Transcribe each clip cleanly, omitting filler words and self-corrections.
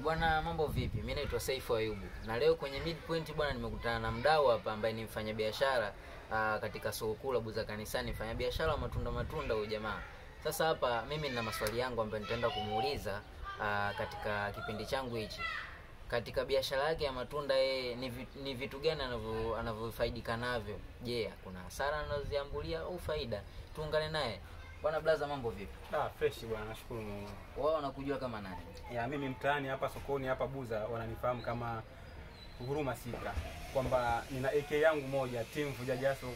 Bwana, mambo vipi? Mimi naitwa Saifu Ayubu. Na leo kwenye Midpoint bwana nimekutana na mdau hapa ambaye ni mfanyabiashara katika soko kuu la Buza Kanisani, mfanyabiashara wa matunda huyo jamaa. Sasa hapa mimi nina maswali yangu ambayo nitaenda kumuuliza katika kipindi changu hichi. Katika biashara yake ya matunda ni vitu gani anavyofaidika navyo? Je, kuna hasara anazoziambulia au faida? Tuungane naye. Bwana Blaza, mambo vipi? Fresh bwana, nashukuru Mungu. Wao wanakujua kama nani? Mimi mtaani hapa sokoni hapa Buza wananifahamu kama Huruma Sika. Kwamba nina AK yangu moja, Team Vuja Jasho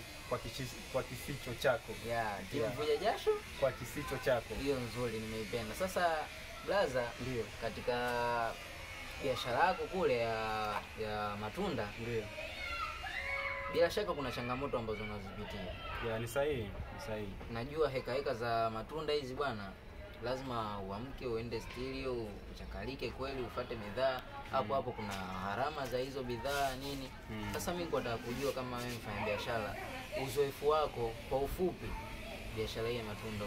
kwa kisicho chako. Team Vuja Jasho kwa kisicho chako. Hiyo nzuri, nimeipenda. Sasa Blaza, ndio katika biashara yako kule ya matunda, ndio bila shaka kuna changamoto ambazo unazipitia. Ni sahihi, Najua heka za matunda hizi bwana, lazima uamke uende stereo, uchakalike kweli, ufuate bidhaa. Hapo kuna harama za hizo bidhaa nini. Sasa mimi nataka kujua kama wewe mfanya biashara, uzoefu wako kwa ufupi, biashara hii ya matunda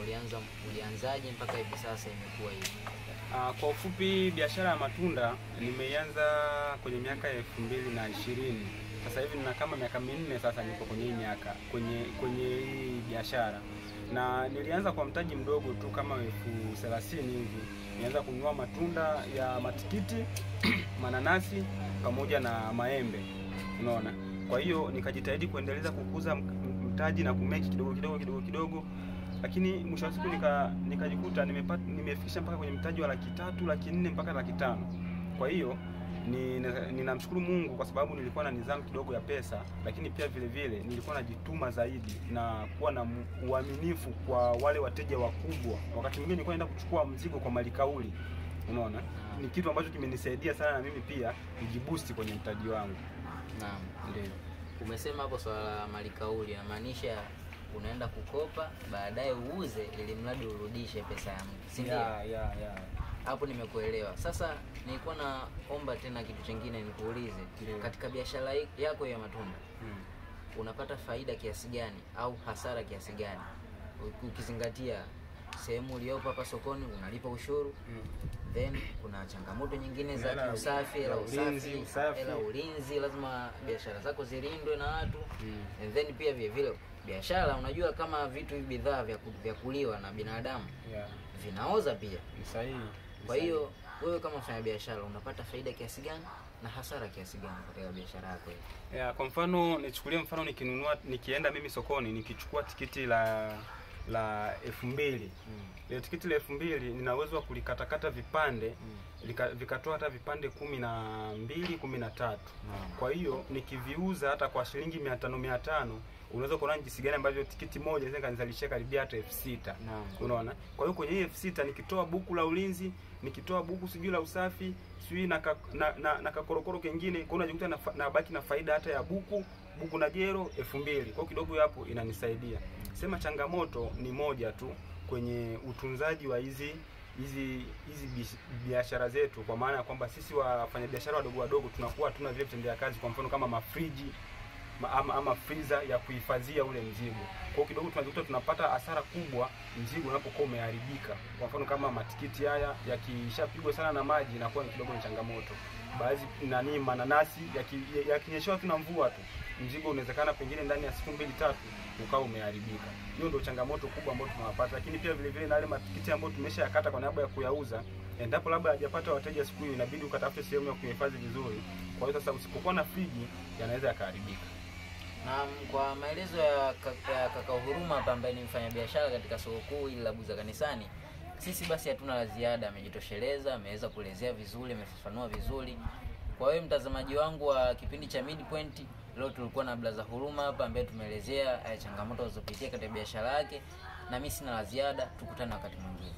ulianzaje mpaka hivi sasa imekuwa hivi? Kwa ufupi, biashara ya matunda nimeianza kwenye miaka 2020. Sasa hivi nina kama miaka 4 sasa niko kwenye hii miaka kwenye hii biashara. Na nilianza kwa mtaji mdogo tu kama 30,000 hivi. Nilianza kununua matunda ya matikiti, mananasi pamoja na maembe. Unaona? Kwa hiyo nikajitahidi kuendeleza kukuza mtaji na kumeki kidogo. Lakini mwisho wa siku nikajikuta nimefikisha mpaka kwenye mtaji wa 300,000, 400,000 mpaka 500,000. Kwa hiyo ninamshukuru Mungu kwa sababu nilikuwa na nidhamu kidogo ya pesa, lakini pia vile nilikuwa najituma zaidi na kuwa na uaminifu kwa wale wateja wakubwa. Wakati mwingine nilikuwa naenda kuchukua mzigo kwa malikauli. Unaona? Ni kitu ambacho kimenisaidia sana na mimi pia nijiboost kwenye mtaji wangu. Naam, ndio. Umesema hapo swala la malikauli, inamaanisha unaenda kukopa baadaye uuze ili mradi urudishe pesa ya mtu. Si ndio? Hapo nimekuelewa. Sasa nilikuwa naomba tena kitu kingine nikuulize. Katika biashara yako ya matunda, unapata faida kiasi gani au hasara kiasi gani? Ukizingatia sehemu uliyopo hapa sokoni unalipa ushuru. Then kuna changamoto nyingine za usafi, ulinzi, lazima biashara zako zilindwe na watu. And then pia vile biashara, unajua kama vitu hivi bidhaa vya kuliwa na binadamu vinaoza pia. Ni sahihi. Kwa hiyo wewe kama mfanya biashara unapata faida kiasi gani na hasara kiasi gani katika biashara yako hii? Kwa mfano nichukulie mfano nikienda mimi sokoni nikichukua tikiti la 2,000. Ile tikiti la 2,000 nina uwezo wa kulikatakata vipande vikatoa hata vipande 12, 13. Kwa hiyo nikiviuza hata kwa shilingi 500, unaweza kuona jinsi gani ambavyo tikiti moja inaweza kanizalishia karibia hata 6,000. Unaona? Kwa hiyo kwenye hii 6,000 nikitoa buku la ulinzi, nikitoa buku sijui la usafi, sijui na kakorokoro kingine, kwa unajikuta na baki na faida hata ya buku na jero 2,000. Kwa hiyo kidogo hapo inanisaidia. Sema changamoto ni moja tu kwenye utunzaji wa hizi biashara zetu, kwa maana ya kwamba sisi wafanyabiashara wadogo tunakuwa tuna vile vitendea kazi, kwa mfano kama mafriji ama freezer ya kuhifadhia ule mzigo. Kwa hiyo kidogo tunajikuta tunapata hasara kubwa mzigo unapokuwa umeharibika. Kwa mfano kama matikiti haya yakishapigwa sana na maji inakuwa kidogo ni changamoto. Baadhi mananasi yakinyeshewa tu na mvua tu, mzigo unawezekana pengine ndani ya siku 2-3 ukao umeharibika. Hiyo ndio changamoto kubwa ambayo tunapata. Lakini pia vile na wale matikiti ambayo tumeshayakata kwa niaba ya kuyauza, endapo labda hajapata wateja siku hiyo, inabidi ukatafute sehemu ya kuhifadhi vizuri. Kwa hiyo sasa usipokuwa na friji yanaweza yakaharibika. Na kwa maelezo ya kaka Huruma hapa ambaye ni mfanyabiashara katika soko kuu hili la Buza Kanisani, sisi basi hatuna la ziada. Amejitosheleza, ameweza kuelezea vizuri, amefafanua vizuri. Kwa hiyo mtazamaji wangu wa kipindi cha Midpoint, leo tulikuwa na Blaza Huruma hapa ambaye tumeelezea changamoto zilizopitia katika biashara yake, na mimi sina la ziada. Tukutane wakati mwingine.